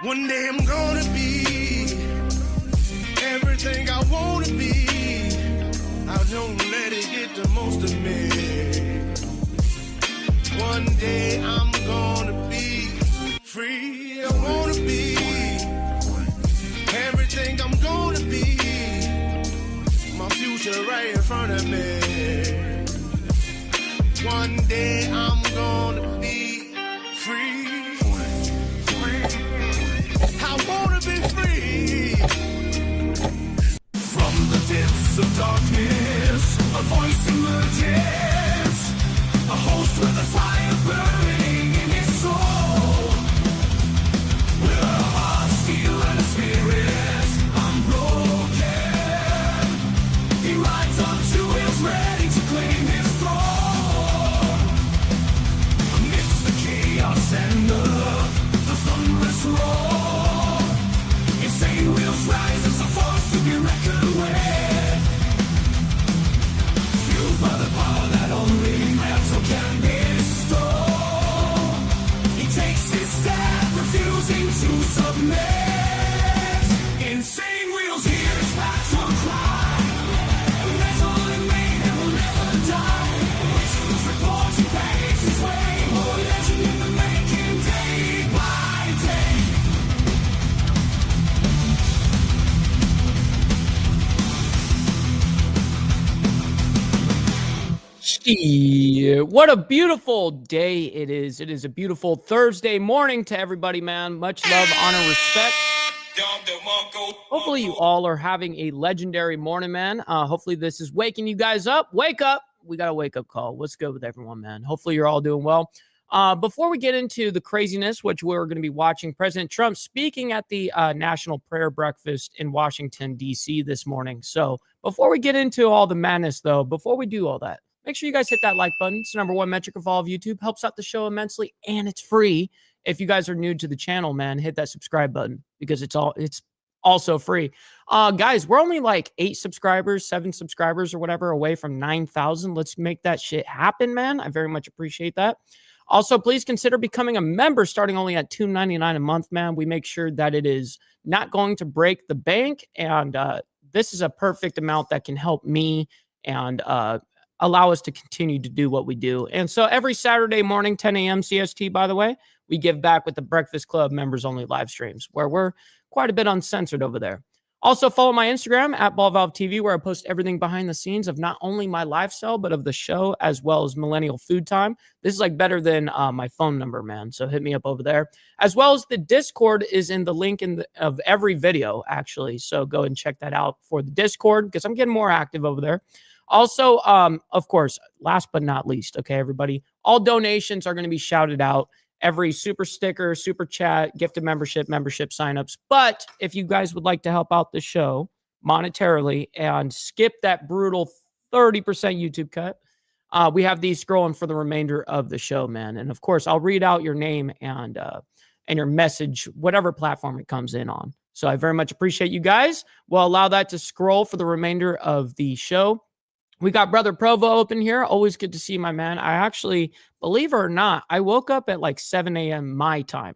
One day I'm gonna be everything I wanna be. I don't let it get the most of me. One day I'm gonna be free. I wanna be everything I'm gonna be. My future right in front of me. One day I'm gonna be free. I wanna be free. From the depths of darkness, a voice emerges. A host with a fire burning in his soul. With a heart, steel, and a spirit unbroken. He rides on two wheels, ready to claim his throne. Amidst the chaos and the thunderous roar, insane wheels rise as a force to be reckoned with. Fueled by the power that only metal can bestow. He takes his step, refusing to submit. Insane wheels hear his battle cry. Metal and mayhem will never die. Whistles reporting pays his way. More legend in the making, day by day. What a beautiful day it is. It is a beautiful Thursday morning to everybody, man. Much love, honor, respect. Hopefully you all are having a legendary morning, man. Hopefully this is waking you guys up. Wake up. We got a wake-up call. What's good with everyone, man? Hopefully you're all doing well. Before we get into the craziness, which we're going to be watching, President Trump speaking at the National Prayer Breakfast in Washington, D.C. this morning. So before we get into all the madness, though, before we do all that, make sure you guys hit that like button. It's the #1 metric of all of YouTube. Helps out the show immensely, and it's free. If you guys are new to the channel, man, hit that subscribe button because it's also free. Guys, we're only like 8 subscribers, 7 subscribers or whatever away from 9,000. Let's make that shit happen, man. I very much appreciate that. Also, please consider becoming a member starting only at $2.99 a month, man. We make sure that it is not going to break the bank, and this is a perfect amount that can help me and allow us to continue to do what we do. And so every Saturday morning, 10 a.m. CST, by the way, we give back with the Breakfast Club members only live streams where we're quite a bit uncensored over there. Also follow my Instagram at BallValveTV, where I post everything behind the scenes of not only my lifestyle, but of the show as well as Millennial Food Time. This is like better than my phone number, man. So hit me up over there. As well as the Discord is in the link of every video, actually. So go and check that out for the Discord because I'm getting more active over there. Also, of course, last but not least, okay, everybody, all donations are going to be shouted out. Every super sticker, super chat, gifted membership signups. But if you guys would like to help out the show monetarily and skip that brutal 30% YouTube cut, we have these scrolling for the remainder of the show, man. And of course, I'll read out your name and your message, whatever platform it comes in on. So I very much appreciate you guys. We'll allow that to scroll for the remainder of the show. We got Brother Provo open here. Always good to see you, my man. I actually, believe it or not, I woke up at like 7 a.m. my time.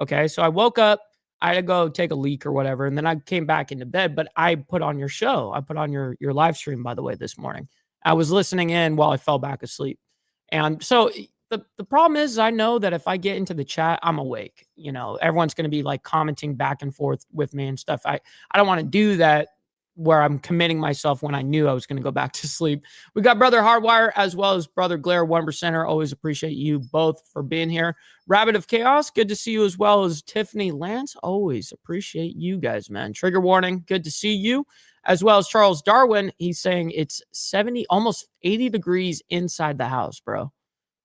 Okay, so I woke up, I had to go take a leak or whatever, and then I came back into bed, but I put on your show. I put on your live stream, by the way, this morning. I was listening in while I fell back asleep. And so the problem is I know that if I get into the chat, I'm awake. You know, everyone's going to be like commenting back and forth with me and stuff. I don't want to do that where I'm committing myself when I knew I was going to go back to sleep. We got Brother Hardwire as well as Brother Glare 1%er. Always appreciate you both for being here. Rabbit of Chaos, good to see you, as well as Tiffany Lance. Always appreciate you guys, man. Trigger Warning, good to see you. As well as Charles Darwin, he's saying it's 70, almost 80 degrees inside the house, bro.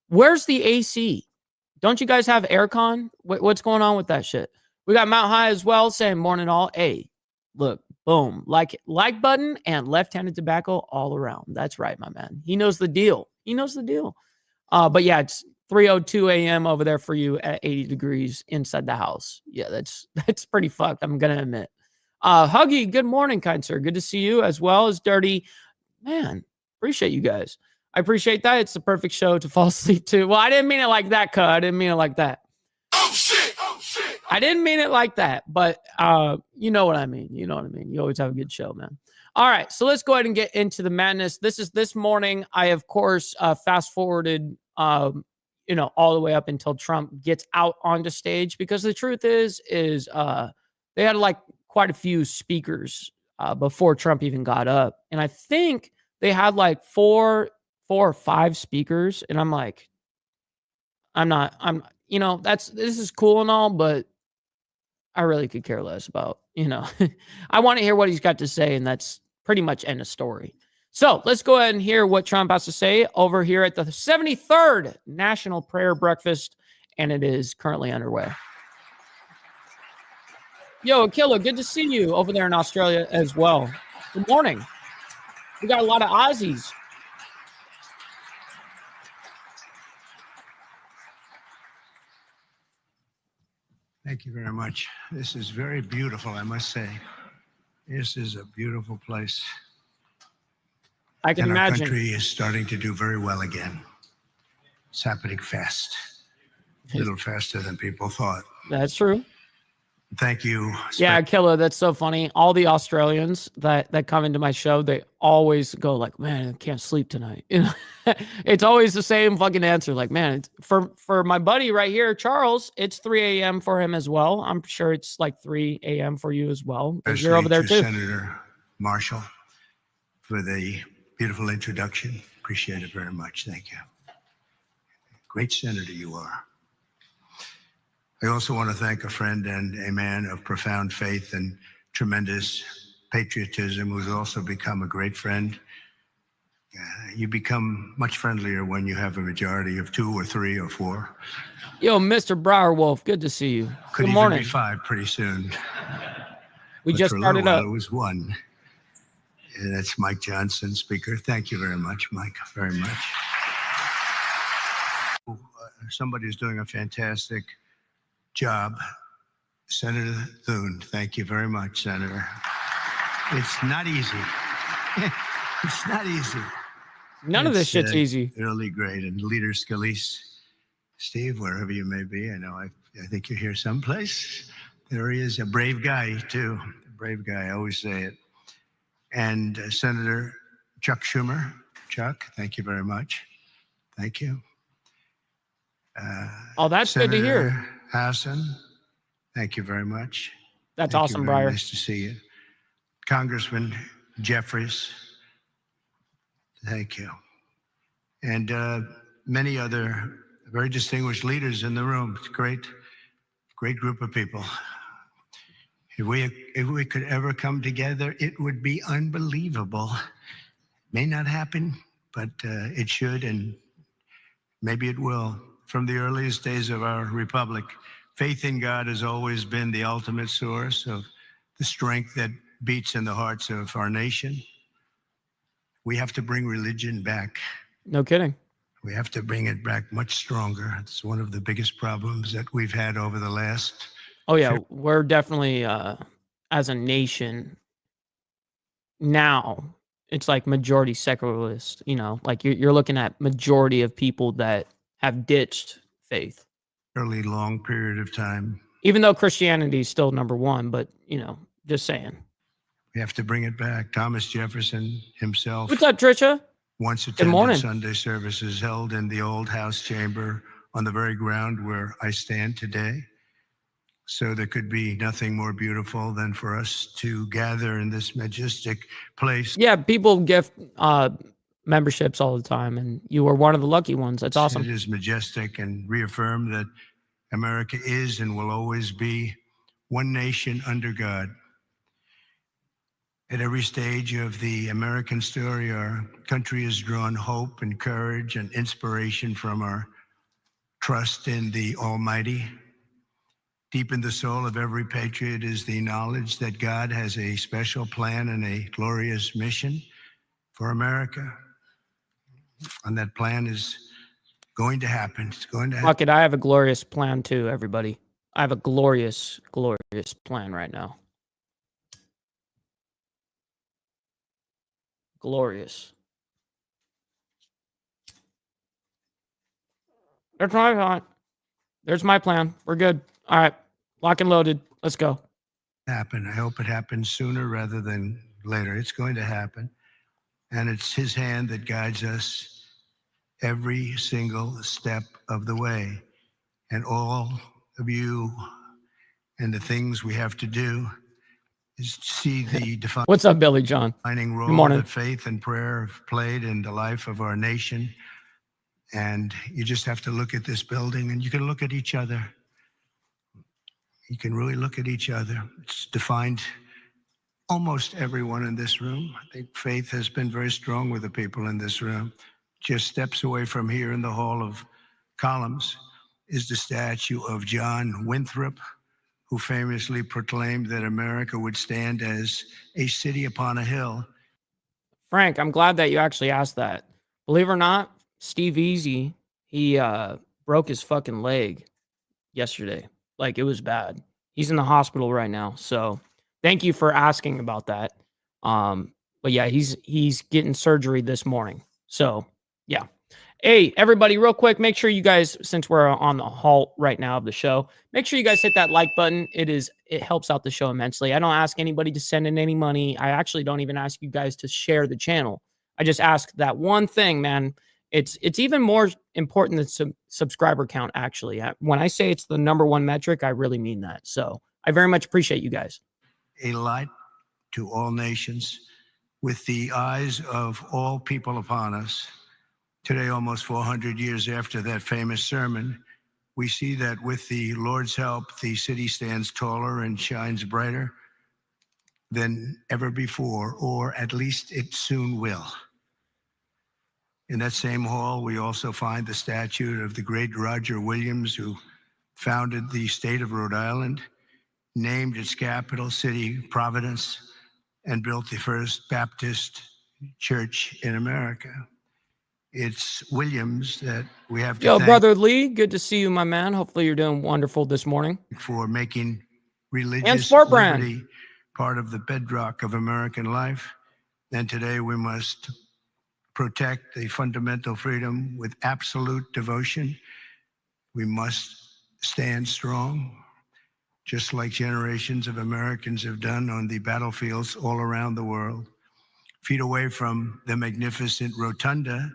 Where's the AC? Don't you guys have aircon? What's going on with that shit? We got Mount High as well saying morning all. Hey, look. Boom. Like button and left-handed tobacco all around. That's right, my man. He knows the deal. He knows the deal. But yeah, it's 3:02 a.m. over there for you at 80 degrees inside the house. Yeah, that's pretty fucked, I'm going to admit. Huggy, good morning, kind sir. Good to see you, as well as Dirty. Man, appreciate you guys. I appreciate that. It's the perfect show to fall asleep to. Well, I didn't mean it like that, cuz. I didn't mean it like that. Oh, shit. Oh, shit. I didn't mean it like that, but you know what I mean. You know what I mean. You always have a good show, man. All right, so let's go ahead and get into the madness. This is this morning. I of course fast forwarded, all the way up until Trump gets out onto stage, because the truth is they had like quite a few speakers before Trump even got up, and I think they had like four or five speakers, and I'm like, this is cool and all, but I really could care less about, I want to hear what he's got to say, and that's pretty much end of story. So let's go ahead and hear what Trump has to say over here at the 73rd National Prayer Breakfast, and it is currently underway. Yo, Killer, good to see you over there in Australia as well. Good morning. We got a lot of Aussies. Thank you very much. This is very beautiful, I must say. This is a beautiful place. I can and imagine. Our country is starting to do very well again. It's happening fast, a little faster than people thought. That's true. Thank you. Yeah, Killer, that's so funny. All the Australians that come into my show, they always go like, "Man, I can't sleep tonight." It's always the same fucking answer. Like, man, for my buddy right here, Charles, it's 3 a.m. for him as well. I'm sure it's like 3 a.m. for you as well, because you're over there too. Senator Marshall, for the beautiful introduction. Appreciate it very much. Thank you. Great senator you are. I also want to thank a friend and a man of profound faith and tremendous patriotism, who's also become a great friend. You become much friendlier when you have a majority of 2 or 3 or 4. Yo, Mr. Briarwolf, good to see you. Could good morning. Even be 5 pretty soon. We just started up. It was 1. And that's Mike Johnson, Speaker. Thank you very much, Mike, very much. Somebody's doing a fantastic job. Senator Thune, thank you very much, Senator. It's not easy. It's not easy. None of this shit's easy. Really great. And Leader Scalise, Steve, wherever you may be, I know I think you're here someplace. There he is, a brave guy, too. A brave guy, I always say it. And Senator Chuck Schumer. Chuck, thank you very much. Thank you. That's Senator good to hear. Hassan, thank you very much. That's awesome, Briar. Nice to see you. Congressman Jeffries, thank you. And many other very distinguished leaders in the room. It's a great group of people. If we could ever come together, it would be unbelievable. May not happen, but it should, and maybe it will. From the earliest days of our republic, faith in God has always been the ultimate source of the strength that beats in the hearts of our nation. We have to bring religion back. No kidding. We have to bring it back much stronger. It's one of the biggest problems that we've had over the last. Oh, yeah. We're definitely, as a nation, now, it's like majority secularist, like you're looking at majority of people that have ditched faith. Fairly long period of time. Even though Christianity is still number one, but, just saying. We have to bring it back. Thomas Jefferson himself. What's up, Trisha? Once attended Sunday services held in the old House chamber on the very ground where I stand today. So there could be nothing more beautiful than for us to gather in this majestic place. Yeah, people gift memberships all the time, and you were one of the lucky ones. That's awesome. It is majestic, and reaffirm that America is and will always be one nation under God. At every stage of the American story, our country has drawn hope and courage and inspiration from our trust in the Almighty. Deep in the soul of every patriot is the knowledge that God has a special plan and a glorious mission for America. And that plan is going to happen. It's going to happen. Fuck it, I have a glorious plan too, everybody. I have a glorious, glorious plan right now. Glorious. That's my plan. There's my plan. We're good. All right. Lock and loaded. Let's go. Happen. I hope it happens sooner rather than later. It's going to happen. And it's his hand that guides us every single step of the way. And all of you and the things we have to do is see the What's up, Billy John? defining Good role morning. that faith and prayer have played in the life of our nation. And you just have to look at this building, and you can look at each other. You can really look at each other. It's defined almost everyone in this room. I think faith has been very strong with the people in this room. Just steps away from here in the Hall of Columns is the statue of John Winthrop, who famously proclaimed that America would stand as a city upon a hill. Frank, I'm glad that you actually asked that. Believe it or not, Steve Easy, he broke his fucking leg yesterday. Like, it was bad. He's in the hospital right now. So thank you for asking about that. But yeah, he's getting surgery this morning. So yeah. Hey, everybody, real quick, make sure you guys, since we're on the halt right now of the show, make sure you guys hit that like button. It helps out the show immensely. I don't ask anybody to send in any money. I actually don't even ask you guys to share the channel. I just ask that one thing, man. It's even more important than subscriber count, actually. When I say it's the #1 metric, I really mean that. So I very much appreciate you guys. A light to all nations, with the eyes of all people upon us. Today, almost 400 years after that famous sermon, we see that with the Lord's help, the city stands taller and shines brighter than ever before, or at least it soon will. In that same hall, we also find the statue of the great Roger Williams, who founded the state of Rhode Island, named its capital city Providence, and built the first Baptist church in America. It's Williams that we have to Yo, thank brother Lee, good to see you, my man. Hopefully you're doing wonderful this morning. for making And religious Sport Brand. liberty part of the bedrock of American life. And today we must protect the fundamental freedom with absolute devotion. We must stand strong, just like generations of Americans have done on the battlefields all around the world. Feet away from the magnificent rotunda,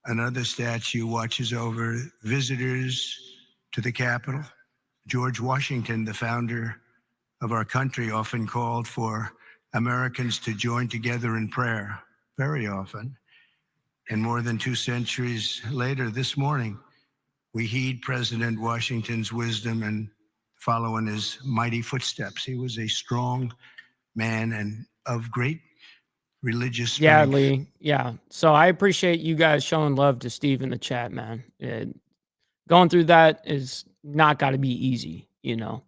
another statue watches over visitors to the Capitol. George Washington, the founder of our country, often called for Americans to join together in prayer, very often. And more than 2 centuries later, this morning, we heed President Washington's wisdom and follow in his mighty footsteps. He was a strong man and of great religious strength. Yeah, Lee. Yeah. So I appreciate you guys showing love to Steve in the chat, man. Going through that is not got to be easy, you know.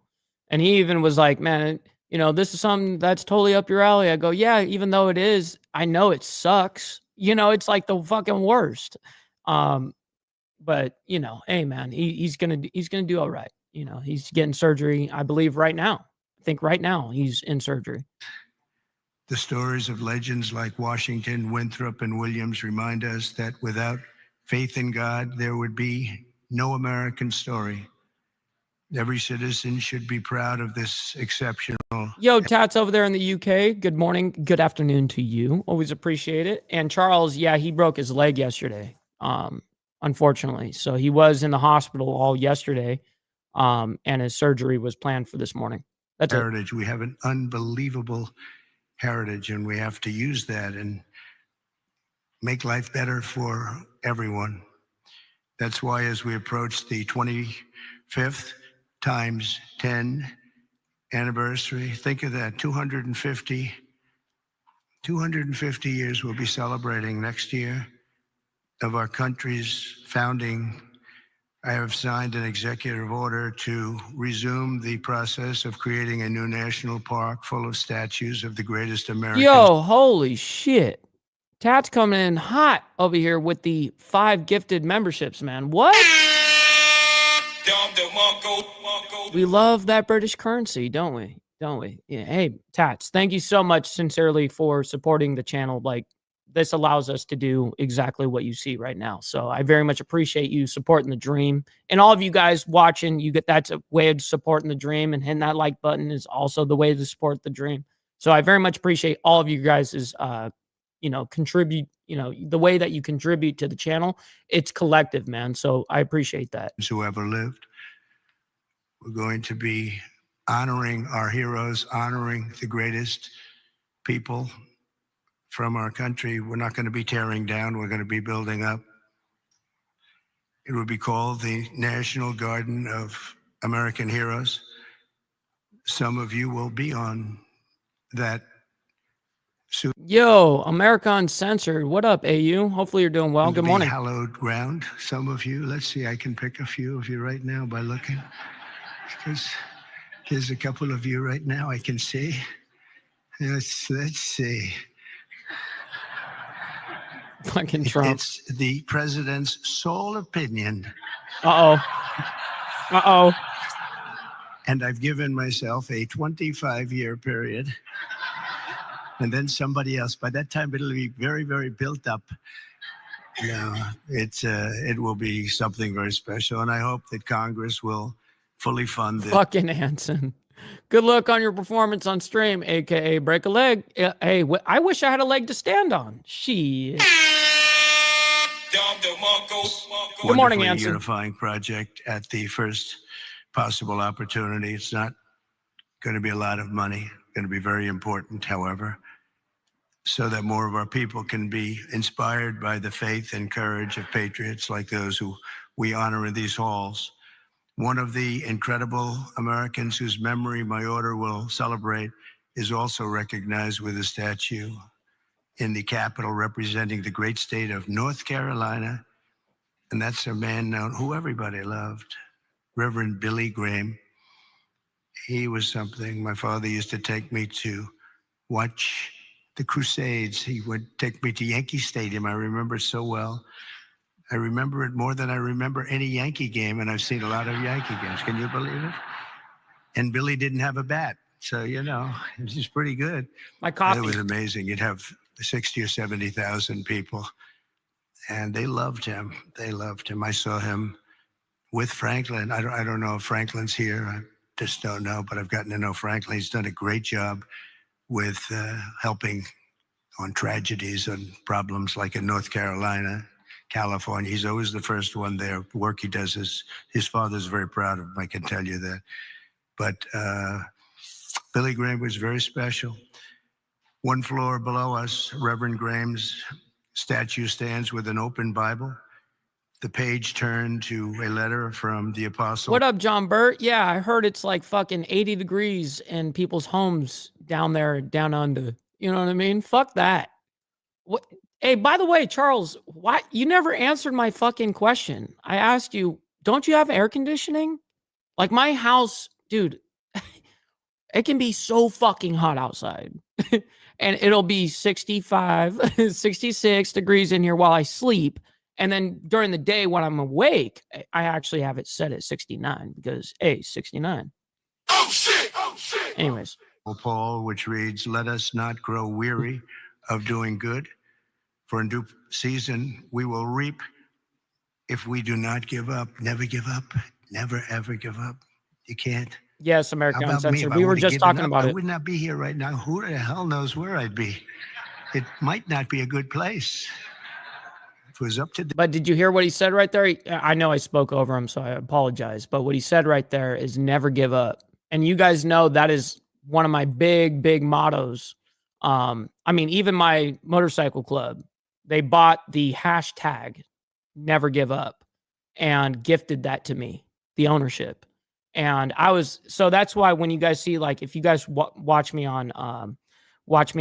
And he even was like, man, you know, this is something that's totally up your alley. I go, yeah, even though it is, I know it sucks. You know, it's like the fucking worst. But you know, hey, man, he's gonna do all right. You know, he's getting surgery, I believe, right now. I think right now he's in surgery. The stories of legends like Washington, Winthrop, and Williams remind us that without faith in God, there would be no American story. Every citizen should be proud of this exceptional. Yo, Tats over there in the UK. Good morning. Good afternoon to you. Always appreciate it. And Charles, yeah, he broke his leg yesterday. Unfortunately. So he was in the hospital all yesterday. And his surgery was planned for this morning. That's heritage. We have an unbelievable heritage, and we have to use that and make life better for everyone. That's why as we approach the 25th times 10 anniversary, think of that, 250 years we'll be celebrating next year of our country's founding. I have signed an executive order to resume the process of creating a new national park full of statues of the greatest Americans. Yo, holy shit. Tat's coming in hot over here with the 5 gifted memberships, man. What? We love that British currency, don't we? Don't we? Yeah. Hey, Tats, thank you so much sincerely for supporting the channel like this allows us to do exactly what you see right now. So I very much appreciate you supporting the dream, and all of you guys watching. That's a way of supporting the dream, and hitting that like button is also the way to support the dream. So I very much appreciate all of you guys' contribute, the way that you contribute to the channel. It's collective, man. So I appreciate that. Who ever lived. We're going to be honoring our heroes, honoring the greatest people from our country. We're not going to be tearing down. We're going to be building up. It will be called the National Garden of American Heroes. Some of you will be on that soon. Yo, America Uncensored. What up, AU? Hopefully you're doing well. Good morning. Hallowed ground. Some of you. Let's see. I can pick a few of you right now by looking. Because there's a couple of you right now I can see. Let's see. Fucking Trump. It's the president's sole opinion. Uh-oh. And I've given myself a 25-year period. And then somebody else. By that time, it'll be very, very built up. It will be something very special. And I hope that Congress will fully fund it. Fucking Hanson. Good luck on your performance on stream, aka break a leg. Hey, I wish I had a leg to stand on. Shit. Good morning, Hanson. Unifying project at the first possible opportunity. It's not going to be a lot of money. Going to be very important, however, so that more of our people can be inspired by the faith and courage of patriots like those who we honor in these halls. One of the incredible Americans whose memory my order will celebrate is also recognized with a statue in the Capitol representing the great state of North Carolina. And that's a man known who everybody loved, Reverend Billy Graham. He was something. My father used to take me to watch the Crusades. He would take me to Yankee Stadium. I remember it so well. I remember it more than I remember any Yankee game, and I've seen a lot of Yankee games. Can you believe it? And Billy didn't have a bat, so, it was just pretty good. My coffee. It was amazing. You'd have 60 or 70,000 people, and they loved him. They loved him. I saw him with Franklin. I don't know if Franklin's here. I just don't know, but I've gotten to know Franklin. He's done a great job with helping on tragedies and problems like in North Carolina, California. He's always the first one there. The work he does is, his father's very proud of him, I can tell you that. But Billy Graham was very special. One floor below us, Reverend Graham's statue stands with an open Bible. The page turned to a letter from the apostle. What up, John Burt? Yeah, I heard it's like fucking 80 degrees in people's homes down there, down under. You know what I mean? Fuck that. What? Hey, by the way, Charles, why you never answered my fucking question? I asked you, don't you have air conditioning? Like my house, dude, it can be so fucking hot outside. And it'll be 65, 66 degrees in here while I sleep. And then during the day when I'm awake, I actually have it set at 69 because, 69. Oh, shit! Oh, shit! Anyways. Paul, which reads, let us not grow weary of doing good, for in due season we will reap if we do not give up. Never give up. Never, ever give up. You can't. Yes, America Uncensored. We were just talking about it. I would not be here right now. Who the hell knows where I'd be? It might not be a good place. If it was up to But did you hear what he said right there? I know I spoke over him, so I apologize. But what he said right there is never give up. And you guys know that is one of my big, big mottos. I mean, even my motorcycle club, they bought the hashtag never give up and gifted that to me, the ownership. And so that's why when you guys see, like, if you guys watch me on what's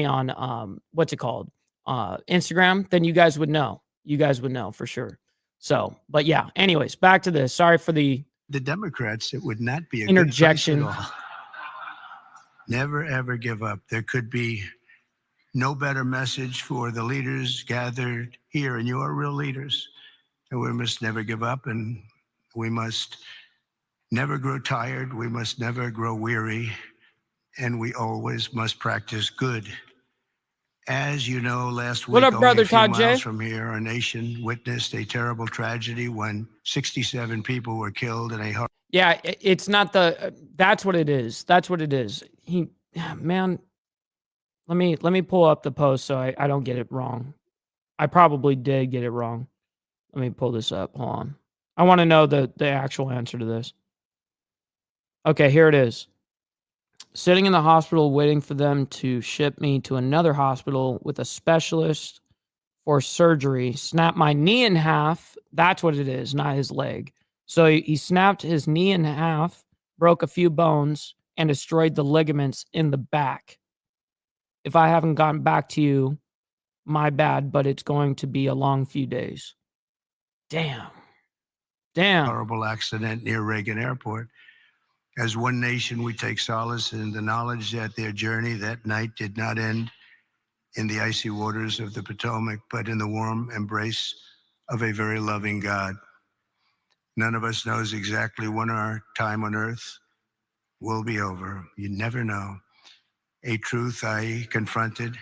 it called? Instagram, then you guys would know. You guys would know for sure. So, but yeah, anyways, back to this. Sorry for the Democrats, it would not be a interjection. Good place at all. Never, ever give up. There could be no better message for the leaders gathered here, and you are real leaders. And we must never give up, and we must never grow tired. We must never grow weary, and we always must practice good. As you know, last What week, up, only brother a few Todd miles J? from here, our nation witnessed a terrible tragedy when 67 people were killed in a Yeah, it's not the. That's what it is. That's what it is. Man. Let me pull up the post so I don't get it wrong. I probably did get it wrong. Let me pull this up. Hold on. I want to know the actual answer to this. Okay, here it is. Sitting in the hospital waiting for them to ship me to another hospital with a specialist for surgery. Snapped my knee in half. That's what it is, not his leg. So he snapped his knee in half, broke a few bones, and destroyed the ligaments in the back. If I haven't gotten back to you, my bad, but it's going to be a long few days. Damn. horrible accident near Reagan Airport. As one nation, we take solace in the knowledge that their journey that night did not end in the icy waters of the Potomac, but in the warm embrace of a very loving God. None of us knows exactly when our time on earth will be over. You never know. A truth I confronted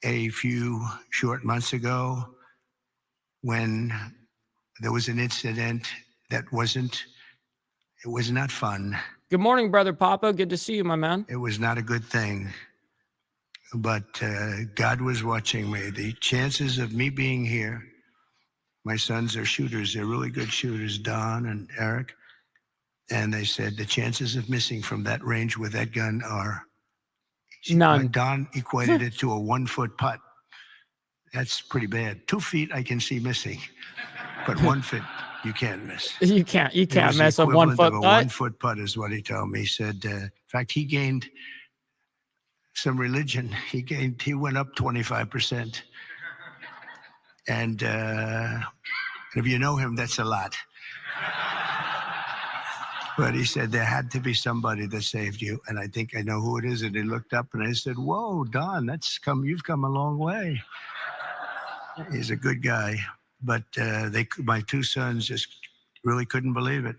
a few short months ago when there was an incident that it was not fun. Good morning, brother Papa. Good to see you, my man. It was not a good thing. But God was watching me. The chances of me being here, my sons are shooters. They're really good shooters, Don and Eric. And they said the chances of missing from that range with that gun are None. Don equated it to a 1 foot putt. That's pretty bad. 2 feet I can see missing, but 1 foot you can't miss. You can't It was the mess a 1 equivalent foot of a putt. 1 foot putt is what he told me. He said, in fact, he gained some religion. He went up 25%. And if you know him, that's a lot. But he said there had to be somebody that saved you, and I think I know who it is. And he looked up and I said, "Whoa, Don, you've come a long way." He's a good guy, but my two sons just really couldn't believe it.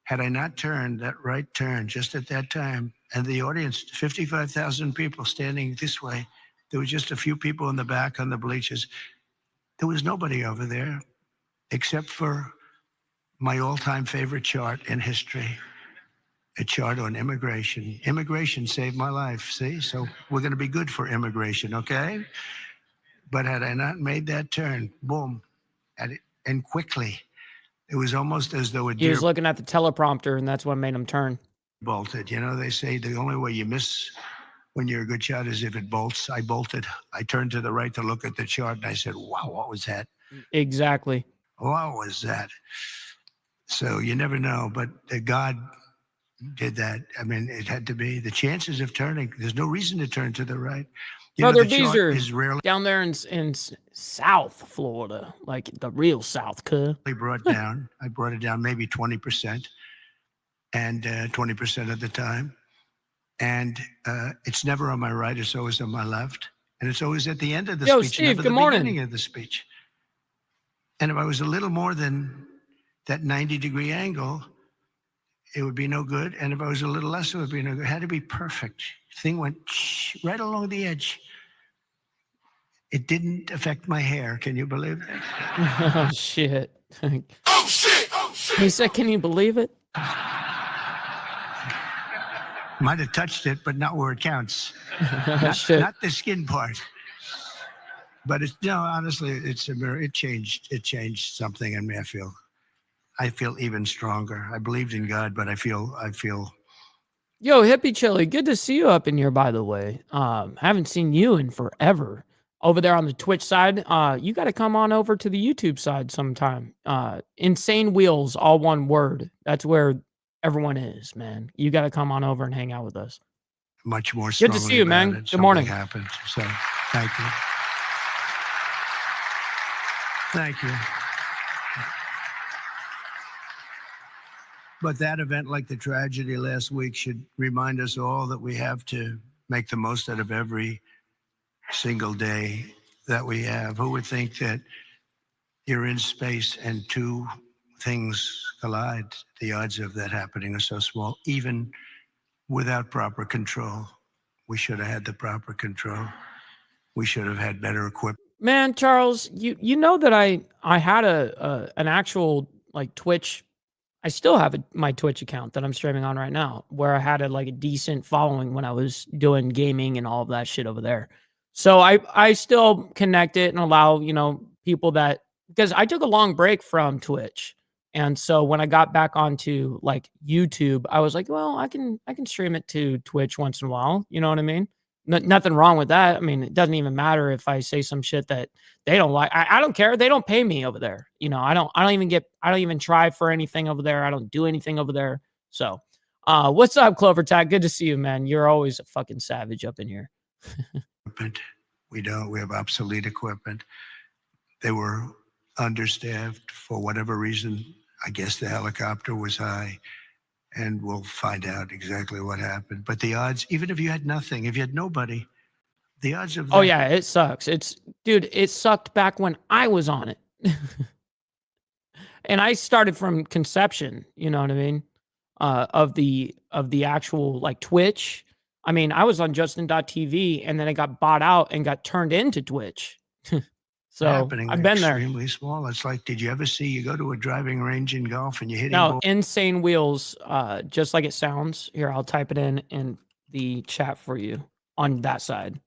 Had I not turned that right turn just at that time, and the audience, 55,000 people standing this way, there were just a few people in the back on the bleachers. There was nobody over there except for my all-time favorite chart in history, a chart on immigration. Immigration saved my life, see? So we're going to be good for immigration, okay? But had I not made that turn, boom, and quickly, it was almost as though a He deer was looking at the teleprompter, and that's what made him turn. bolted. You know, they say the only way you miss when you're a good shot is if it bolts. I bolted. I turned to the right to look at the chart, and I said, wow, what was that? Exactly. What was that? So you never know, but God did that. I mean, it had to be. The chances of turning, there's no reason to turn to the right. Brother the chart Beezer, is rarely down there in South Florida, like the real South, cuh. brought down. I brought it down maybe 20%, and 20% of the time. And it's never on my right, it's always on my left. And it's always at the end of the Yo, speech, Steve, never good the morning. beginning of the speech. And if I was a little more than that 90-degree angle, it would be no good. And if I was a little less, it would be no good. It had to be perfect. Thing went right along the edge. It didn't affect my hair. Can you believe that? Oh, shit. Oh shit! Oh shit! He said, can you believe it? Might have touched it, but not where it counts. Shit. Not the skin part. But it's honestly, it's a mirror. It changed something in me. I feel even stronger. I believed in God, but I feel Yo, Hippie Chili, good to see you up in here, by the way. Haven't seen you in forever. Over there on the Twitch side, you got to come on over to the YouTube side sometime. Insane Wheels, all one word. That's where everyone is, man. You got to come on over and hang out with us. much more Good strongly to see you, about man. it. Good Something morning. happened. So thank you. Thank you. But that event, like the tragedy last week, should remind us all that we have to make the most out of every single day that we have. Who would think that you're in space and two things collide? The odds of that happening are so small, even without proper control. We should have had the proper control. We should have had better equipment. Man, Charles, you know that I had an actual like Twitch. I still have my Twitch account that I'm streaming on right now, where I had a decent following when I was doing gaming and all of that shit over there. So I still connect it and allow people that, because I took a long break from Twitch, and so when I got back onto like YouTube, I was like, well, I can stream it to Twitch once in a while. You know what I mean? Nothing wrong with that. I mean, it doesn't even matter if I say some shit that they don't like. I don't care. They don't pay me over there. I don't even try for anything over there. I don't do anything over there. So, what's up, Clover Tag? Good to see you, man. You're always a fucking savage up in here. We don't. We have obsolete equipment. They were understaffed for whatever reason. I guess the helicopter was high, and we'll find out exactly what happened. But the odds, even if you had nothing, if you had nobody, the odds of that. Oh yeah, it sucks. Dude, it sucked back when I was on it. And I started from conception, you know what I mean? Of the actual like Twitch. I mean, I was on Justin.tv and then it got bought out and got turned into Twitch. So happening. I've been there. Extremely small. It's like, did you ever see, you go to a driving range in golf and you're hitting No, insane wheels, just like it sounds. Here, I'll type it in the chat for you on that side.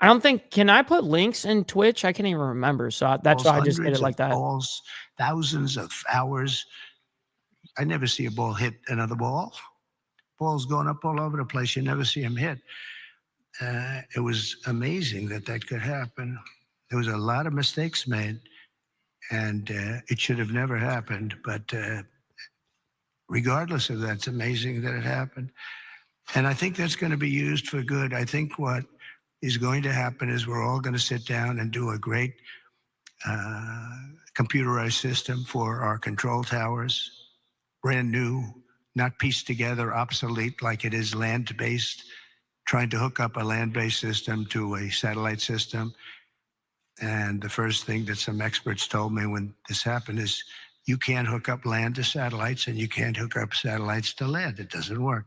I don't think, can I put links in Twitch? I can't even remember. So that's why I just did it like that. Balls, thousands of hours. I never see a ball hit another ball. Balls going up all over the place. You never see them hit. It was amazing that could happen. There was a lot of mistakes made, and it should have never happened. But regardless of that, it's amazing that it happened. And I think that's going to be used for good. I think what is going to happen is we're all going to sit down and do a great computerized system for our control towers, brand new, not pieced together, obsolete like it is land-based, trying to hook up a land-based system to a satellite system. And the first thing that some experts told me when this happened is, you can't hook up land to satellites and you can't hook up satellites to land. It doesn't work.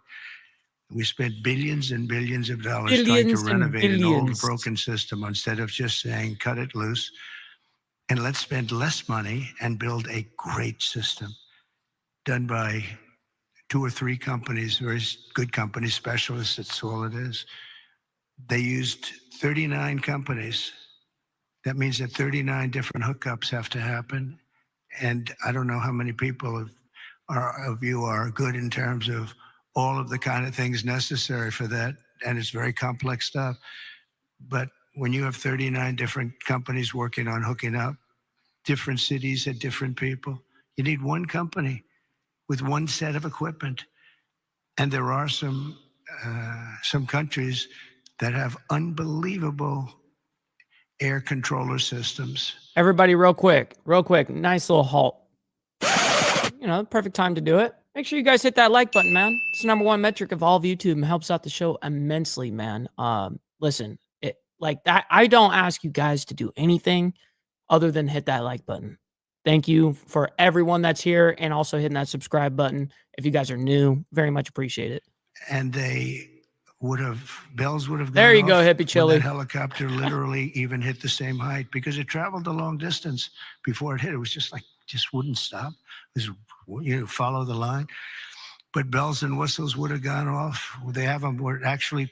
We spent billions and billions of dollars trying to renovate an old broken system instead of just saying, cut it loose and let's spend less money and build a great system done by 2 or 3 companies, very good companies, specialists. That's all it is. They used 39 companies. That means that 39 different hookups have to happen. And I don't know how many people of you are good in terms of all of the kind of things necessary for that. And it's very complex stuff. But when you have 39 different companies working on hooking up, different cities and different people, you need one company with one set of equipment. And there are some countries that have unbelievable air controller systems. Everybody, real quick, nice little halt. Perfect time to do it. Make sure you guys hit that like button, man. It's the #1 metric of all of YouTube and helps out the show immensely, man. Listen, like that, I don't ask you guys to do anything other than hit that like button. Thank you for everyone that's here and also hitting that subscribe button. If you guys are new, very much appreciate it. And bells would have gone there you go, off Hippie Chili. That helicopter literally even hit the same height because it traveled a long distance before it hit. It was just wouldn't stop. It was, follow the line. But bells and whistles would have gone off. They have them where it actually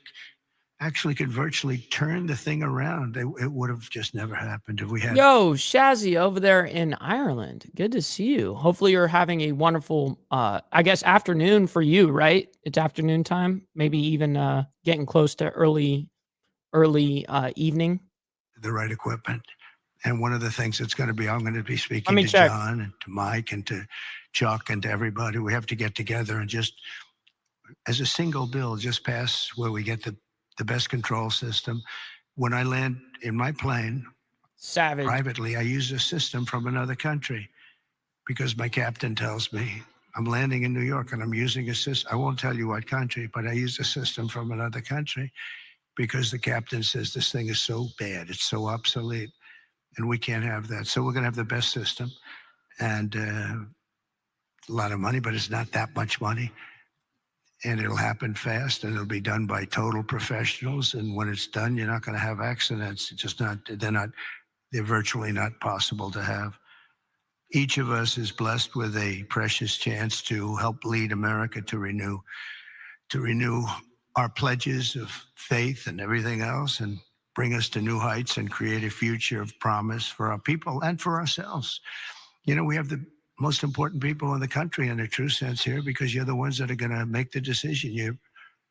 could virtually turn the thing around. It would have just never happened if we had. Yo, Shazzy over there in Ireland. Good to see you. Hopefully you're having a wonderful, I guess, afternoon for you, right? It's afternoon time, maybe even getting close to early evening. The right equipment. And one of the things that's going to be, I'm going to be speaking to John and to Mike and to Chuck and to everybody. We have to get together and just, as a single bill, just pass where we get the best control system. When I land in my plane, savage, privately, I use a system from another country because my captain tells me I'm landing in New York and I'm using a system. I won't tell you what country, but I use a system from another country because the captain says this thing is so bad, it's so obsolete, and we can't have that. So we're going to have the best system, and a lot of money, but it's not that much money. and it'll happen fast, and it'll be done by total professionals. And when it's done, you're not going to have accidents. It's just not. They're virtually not possible to have. Each of us is blessed with a precious chance to help lead America to renew our pledges of faith and everything else, and bring us to new heights and create a future of promise for our people and for ourselves. You know, we have the most important people in the country in a true sense here, because you're the ones that are going to make the decision.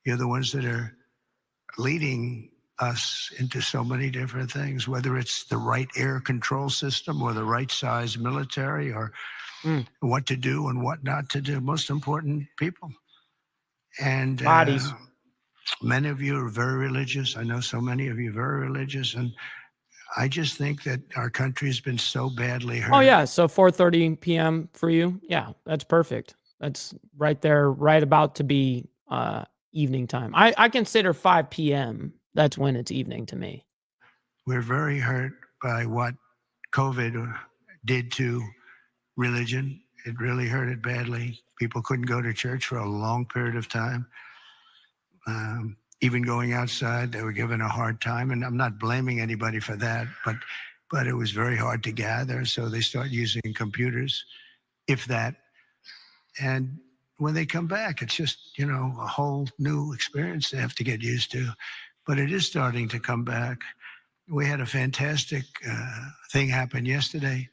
You're the ones that are leading us into so many different things, whether it's the right air control system or the right size military, or what to do and what not to do. Most important people. And Bodies. many of you are very religious. I know so many of you are very religious. And I just think that our country has been so badly hurt. Oh yeah, so 4:30 p.m. for you. Yeah, that's perfect. That's right there, right about to be evening time. I consider 5 p.m. That's when it's evening to me. We're very hurt by what COVID did to religion. It really hurt it badly. People couldn't go to church for a long period of time. Even going outside, they were given a hard time. And I'm not blaming anybody for that, but it was very hard to gather. So they start using computers, if that. And when they come back, it's just, you know, a whole new experience they have to get used to. But it is starting to come back. We had a fantastic thing happen yesterday.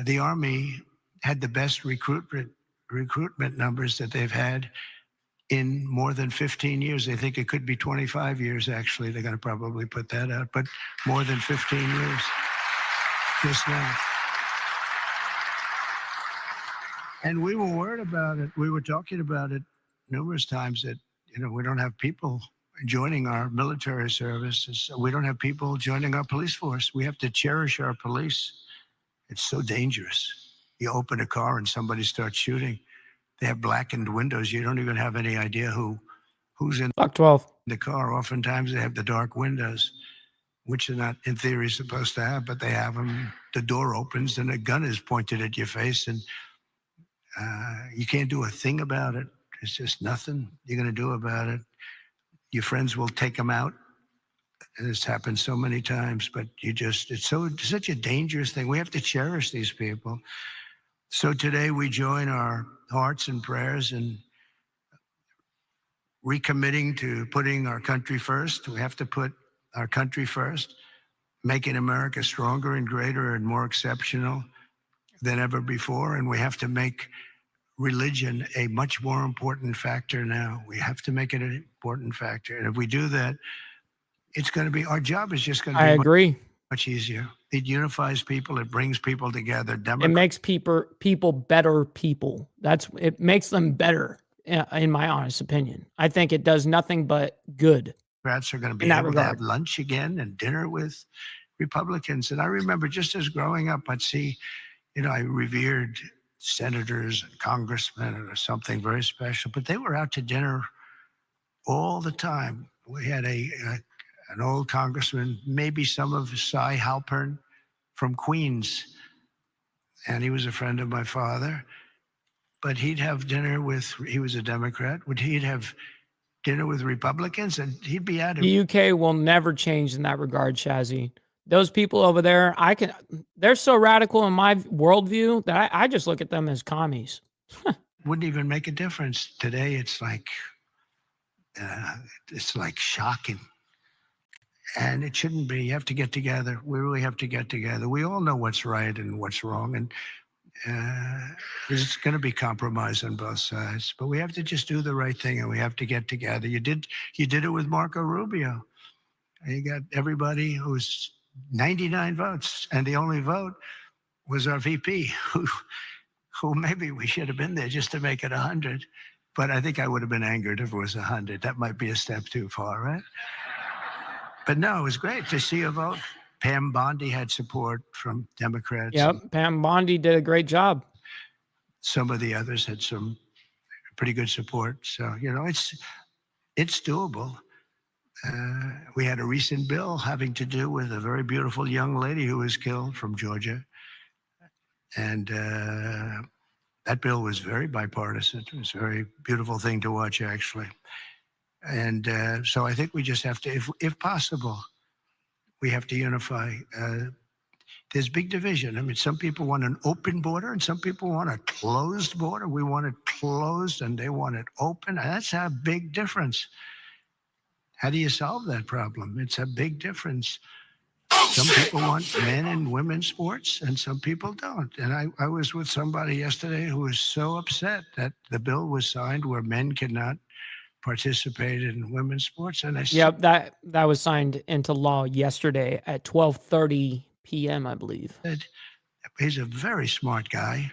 The Army had the best recruitment numbers that they've had in more than 15 years. They think it could be 25 years, actually. They're going to probably put that out, but more than 15 years just now. And we were worried about it. We were talking about it numerous times that, you know, we don't have people joining our military services. We don't have people joining our police force. We have to cherish our police. It's so dangerous. You open a car and somebody starts shooting. They have blackened windows. You don't even have any idea who's in Fuck 12. the car. Oftentimes they have the dark windows, which they're not in theory supposed to have, but they have them. The door opens and a gun is pointed at your face, and you can't do a thing about it. It's just nothing you're going to do about it. Your friends will take them out. And it's happened so many times, but it's such a dangerous thing. We have to cherish these people. So today we join our hearts and prayers in recommitting to putting our country first. We have to put our country first, making America stronger and greater and more exceptional than ever before. And we have to make religion a much more important factor now. We have to make it an important factor. And if we do that, it's going to be, our job is just going to be I agree. much easier. It unifies people. It brings people together. It makes people better people. It makes them better, in my honest opinion. I think it does nothing but good. Democrats are going to be able to have lunch again and dinner with Republicans. And I remember just as growing up, I'd see, you know, I revered senators and congressmen or something very special, but they were out to dinner all the time. We had an old congressman, maybe some of Cy Halpern from Queens, and he was a friend of my father. But he'd have dinner he was a Democrat, he'd have dinner with Republicans, and he'd be at it. The UK will never change in that regard, Shazzy. Those people over there, they're so radical in my worldview that I just look at them as commies. Wouldn't even make a difference. Today, it's like shocking. And it shouldn't be. You have to get together. We really have to get together. We all know what's right and what's wrong. And there's going to be compromise on both sides. But we have to just do the right thing, and we have to get together. You did it with Marco Rubio. You got everybody who's 99 votes, and the only vote was our VP, who maybe we should have been there just to make it 100. But I think I would have been angered if it was 100. That might be a step too far, right? But no, it was great to see a vote. Pam Bondi had support from Democrats. Yep, Pam Bondi did a great job. Some of the others had some pretty good support. So, you know, it's doable. We had a recent bill having to do with a very beautiful young lady who was killed from Georgia. And that bill was very bipartisan. It was a very beautiful thing to watch, actually. And so I think we just have to, if possible, we have to unify. There's big division. I mean, some people want an open border and some people want a closed border. We want it closed and they want it open. That's a big difference. How do you solve that problem? It's a big difference. Some people want men and women's sports and some people don't. And I was with somebody yesterday who was so upset that the bill was signed where men cannot participate in women's sports. And I Yep, that was signed into law yesterday at 12:30 p.m., I believe. said, he's a very smart guy,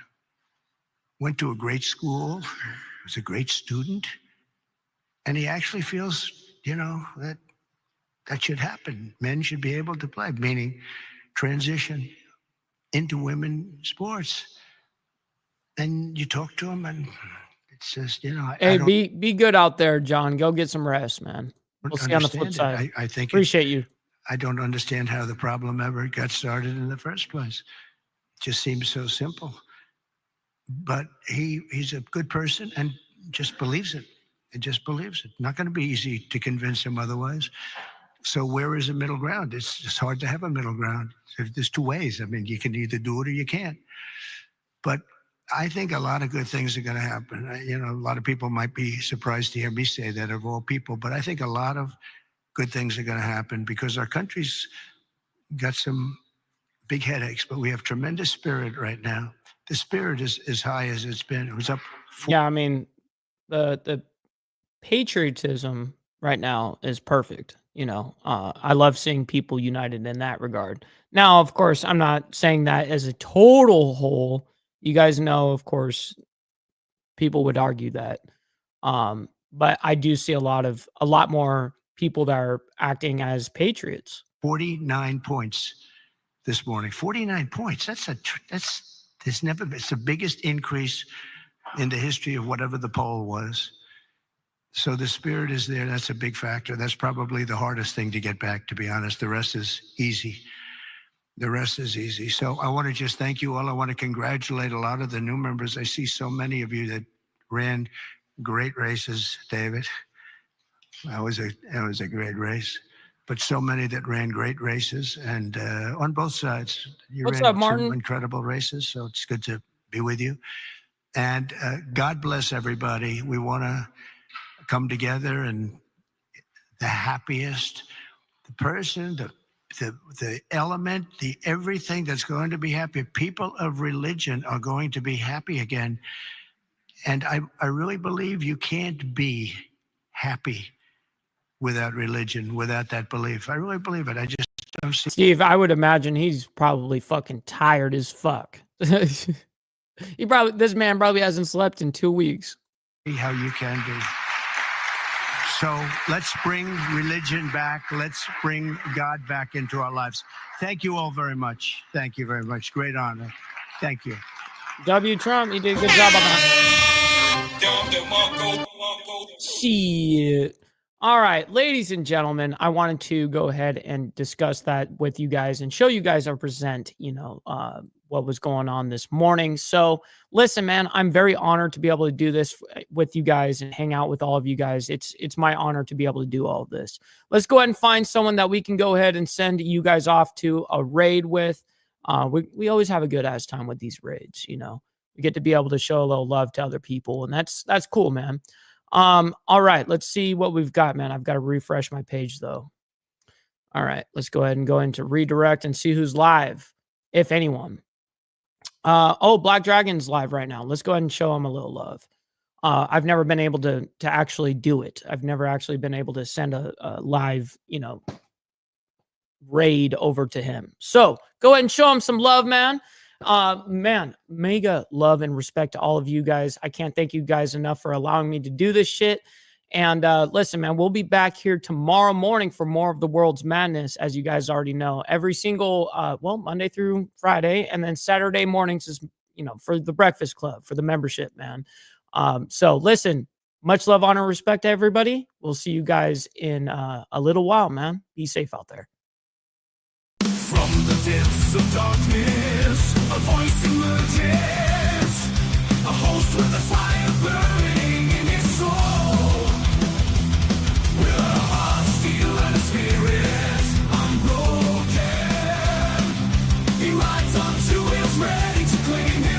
went to a great school, was a great student, and he actually feels, that should happen. Men should be able to play, meaning transition into women's sports. And you talk to him and it's just, Hey, be good out there, John. Go get some rest, man. We'll see you on the flip side. I think Appreciate you. I don't understand how the problem ever got started in the first place. It just seems so simple. But he's a good person and just believes it. He just believes it. Not going to be easy to convince him otherwise. So where is the middle ground? It's just hard to have a middle ground. There's two ways. I mean, you can either do it or you can't. But I think a lot of good things are going to happen. A lot of people might be surprised to hear me say that, of all people, but I think a lot of good things are going to happen because our country's got some big headaches, but we have tremendous spirit right now. The spirit is as high as it's been. It was up. Yeah, I mean, the patriotism right now is perfect. I love seeing people united in that regard. Now, of course, I'm not saying that as a total whole. You guys know, of course, people would argue that. But I do see a lot more people that are acting as patriots. 49 points this morning. 49 points. It's the biggest increase in the history of whatever the poll was. So the spirit is there. That's a big factor. That's probably the hardest thing to get back, to be honest. The rest is easy. So I want to just thank you all. I want to congratulate a lot of the new members. I see so many of you that ran great races, David. That was a great race. But so many that ran great races, and on both sides. You What's ran up, Martin? some incredible races, so it's good to be with you. And God bless everybody. We want to come together, and the happiest, the person, the element, the everything that's going to be happy. People of religion are going to be happy again. And I really believe you can't be happy without religion, without that belief. I really believe it. I just don't see. Steve, I would imagine he's probably fucking tired as fuck. This man probably hasn't slept in 2 weeks. How you can be. So let's bring religion back. Let's bring God back into our lives. Thank you all very much. Thank you very much. Great honor. Thank you. W. Trump, you did a good job on that. Shit. All right, ladies and gentlemen, I wanted to go ahead and discuss that with you guys and show you guys or present, what was going on this morning. So listen, man, I'm very honored to be able to do this with you guys and hang out with all of you guys. It's my honor to be able to do all of this. Let's go ahead and find someone that we can go ahead and send you guys off to a raid with. We always have a good ass time with these raids. We get to be able to show a little love to other people, and that's cool, man. All right, let's see what we've got, man. I've got to refresh my page though. All right, let's go ahead and go into redirect and see who's live, if anyone. Black Dragon's live right now. Let's go ahead and show him a little love. I've never been able to actually do it. I've never actually been able to send a live, raid over to him. So go ahead and show him some love, man. Man, mega love and respect to all of you guys. I can't thank you guys enough for allowing me to do this shit. And listen, man, we'll be back here tomorrow morning for more of the world's madness, as you guys already know. Every single, Monday through Friday, and then Saturday mornings is, for the Breakfast Club, for the membership, man. So listen, much love, honor, respect to everybody. We'll see you guys in a little while, man. Be safe out there. From the depths of darkness, a voice emerges. A with a fire burning in his soul. With a heart of steel and a spirit unbroken, he rides on two wheels ready to claim